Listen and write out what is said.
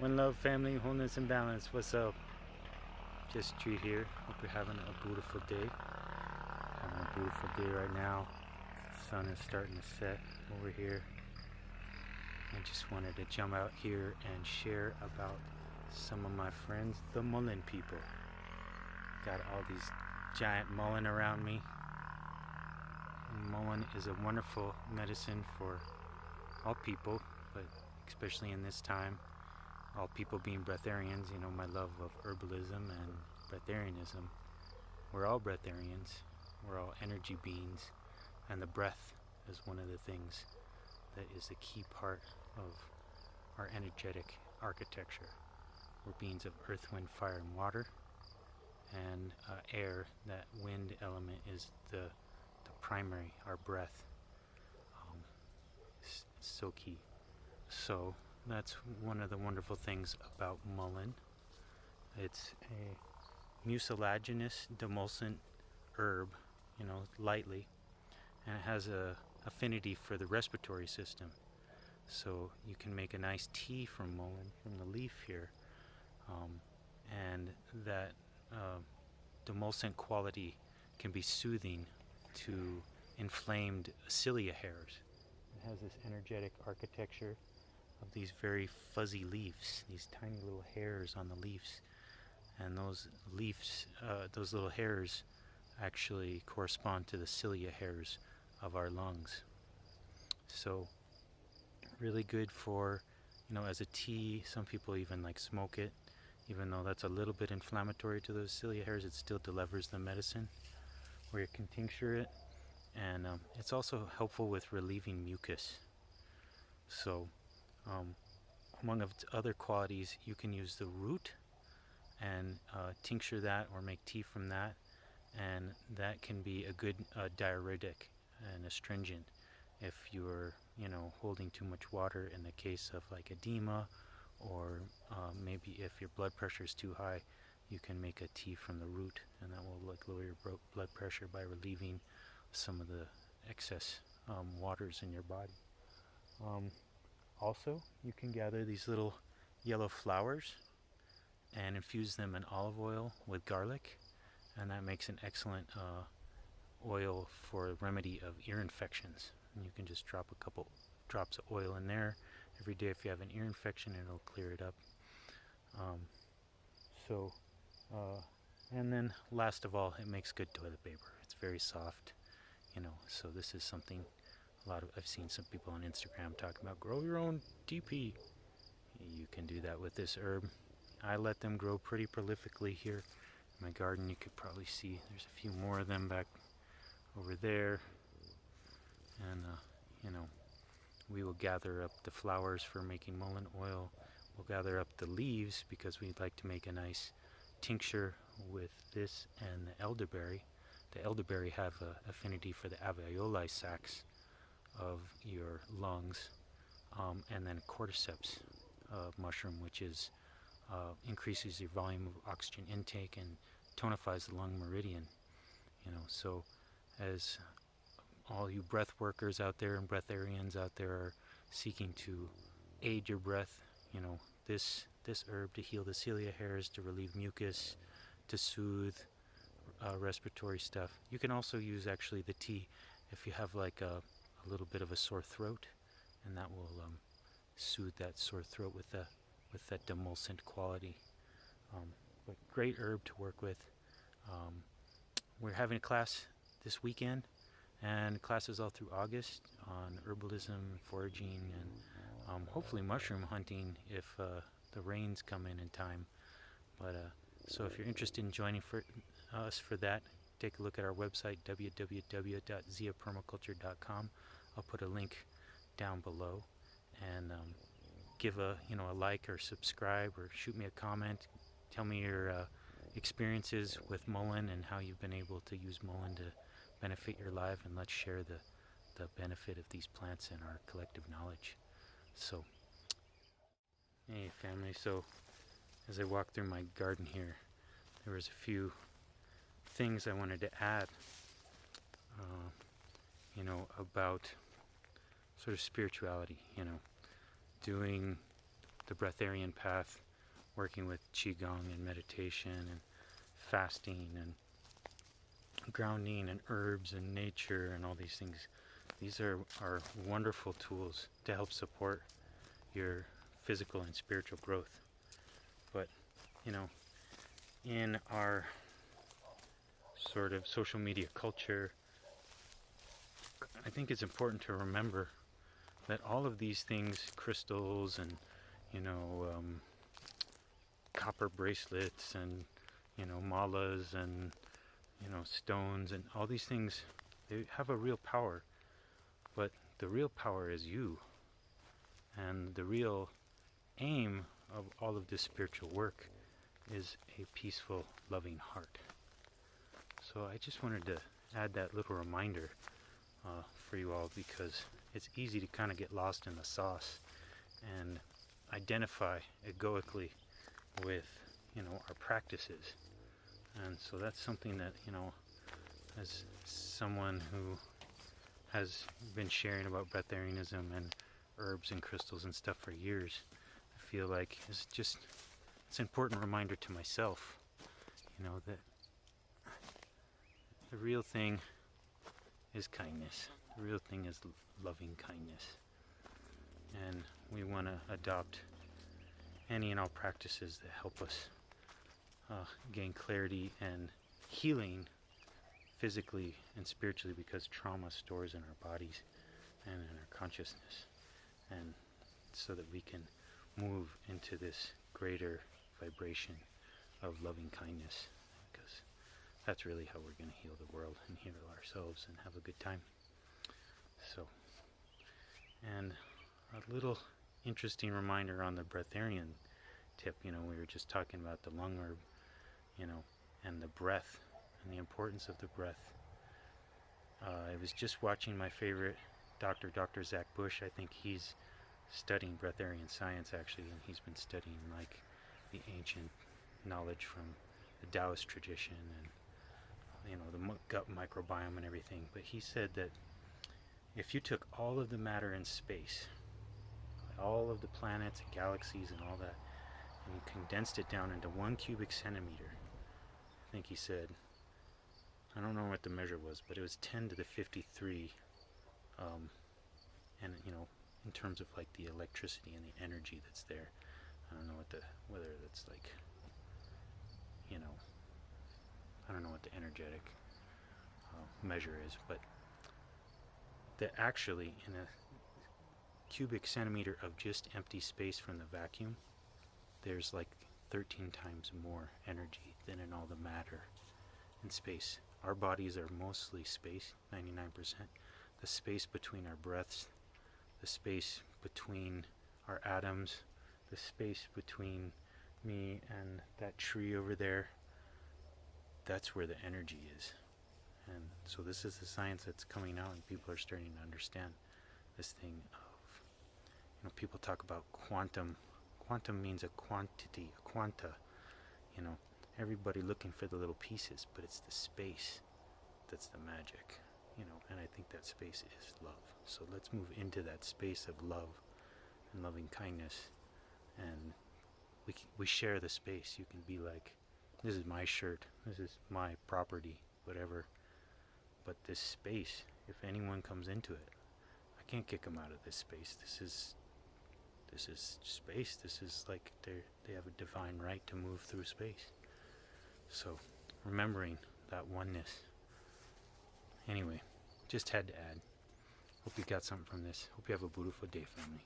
One love, family, wholeness, and balance. What's up? Just Treat here. Hope you're having a beautiful day. Having a beautiful day right now. The sun is starting to set over here. I just wanted to jump out here and share about some of my friends, the Mullen people. Got all these giant mullen around me. And mullen is a wonderful medicine for all people, but especially in this time. All people being breatharians, you know my love of herbalism and breatharianism. We're all breatharians. We're all energy beings, and the breath is one of the things that is a key part of our energetic architecture. We're beings of earth, wind, fire, and water, and air. That wind element is the primary, our breath. It's so key. So that's one of the wonderful things about mullein. It's a mucilaginous demulcent herb, lightly, and it has a affinity for the respiratory system. So you can make a nice tea from mullein, from the leaf here, and that demulcent quality can be soothing to inflamed cilia hairs. It has this energetic architecture of these very fuzzy leaves, these tiny little hairs on the leaves, and those leaves, those little hairs actually correspond to the cilia hairs of our lungs. So really good for, as a tea. Some people even like smoke it, even though that's a little bit inflammatory to those cilia hairs. It still delivers the medicine, or you can tincture it, and it's also helpful with relieving mucus. So among its other qualities, you can use the root and tincture that or make tea from that, and that can be a good diuretic and astringent if you're holding too much water in the case of like edema, or maybe if your blood pressure is too high, you can make a tea from the root, and that will like lower your blood pressure by relieving some of the excess waters in your body. Also, you can gather these little yellow flowers and infuse them in olive oil with garlic, and that makes an excellent oil for remedy of ear infections. And you can just drop a couple drops of oil in there every day if you have an ear infection, and it'll clear it up. And then last of all, it makes good toilet paper. It's very soft, so this is something I've seen some people on Instagram talking about grow your own DP. You can do that with this herb. I let them grow pretty prolifically here in my garden. You could probably see there's a few more of them back over there, and we will gather up the flowers for making mullein oil. We'll gather up the leaves because we'd like to make a nice tincture with this and the elderberry. The elderberry have an affinity for the alveoli sacs of your lungs, and then cordyceps mushroom, which is increases your volume of oxygen intake and tonifies the lung meridian. So as all you breath workers out there and breatharians out there are seeking to aid your breath, this herb to heal the cilia hairs, to relieve mucus, to soothe respiratory stuff. You can also use actually the tea if you have like a little bit of a sore throat, and that will soothe that sore throat with that demulcent quality. But great herb to work with. We're having a class this weekend, and classes all through August on herbalism, foraging, and hopefully mushroom hunting if the rains come in time. But so if you're interested in joining us for that, take a look at our website, www.ziapermaculture.com. I'll put a link down below, and give a like or subscribe, or shoot me a comment. Tell me your experiences with mullein and how you've been able to use mullein to benefit your life, and let's share the benefit of these plants and our collective knowledge. So, hey family, so as I walk through my garden here, there was a few things I wanted to add, about sort of spirituality, doing the breatharian path, working with qigong and meditation and fasting and grounding and herbs and nature and all these things. These are wonderful tools to help support your physical and spiritual growth. But, in our sort of social media culture, I think it's important to remember that all of these things, crystals and, copper bracelets and, malas and, stones and all these things, they have a real power. But the real power is you. And the real aim of all of this spiritual work is a peaceful, loving heart. So I just wanted to add that little reminder for you all, because it's easy to kind of get lost in the sauce and identify egoically with, our practices. And so that's something that, as someone who has been sharing about breatharianism and herbs and crystals and stuff for years, I feel like it's an important reminder to myself, that the real thing is kindness. The real thing is loving kindness. And we want to adopt any and all practices that help us gain clarity and healing physically and spiritually, because trauma stores in our bodies and in our consciousness. And so that we can move into this greater vibration of loving kindness, because that's really how we're going to heal the world and heal ourselves and have a good time. So, and a little interesting reminder on the breatharian tip, we were just talking about the lung herb, and the breath and the importance of the breath. I was just watching my favorite doctor, Dr. Zach Bush. I think he's studying breatharian science actually, and he's been studying like the ancient knowledge from the Taoist tradition and the gut microbiome and everything. But he said that if you took all of the matter in space, all of the planets and galaxies and all that, and you condensed it down into 1 cubic centimeter, I think he said, I don't know what the measure was, but it was 10 to the 53, and in terms of like the electricity and the energy that's there. I don't know whether that's like, I don't know what the energetic measure is, but that actually in a cubic centimeter of just empty space from the vacuum, there's like 13 times more energy than in all the matter in space. Our bodies are mostly space, 99%. The space between our breaths, the space between our atoms, the space between me and that tree over there, that's where the energy is. And so this is the science that's coming out, and people are starting to understand this thing of, people talk about quantum. Quantum means a quantity, a quanta, everybody looking for the little pieces, but it's the space that's the magic, and I think that space is love. So let's move into that space of love and loving kindness, and we share the space. You can be like, this is my shirt, this is my property, whatever, but this space, if anyone comes into it, I can't kick them out of this space. This is space. This is like they have a divine right to move through space. So remembering that oneness. Anyway, just had to add. Hope you got something from this. Hope you have a beautiful day, family.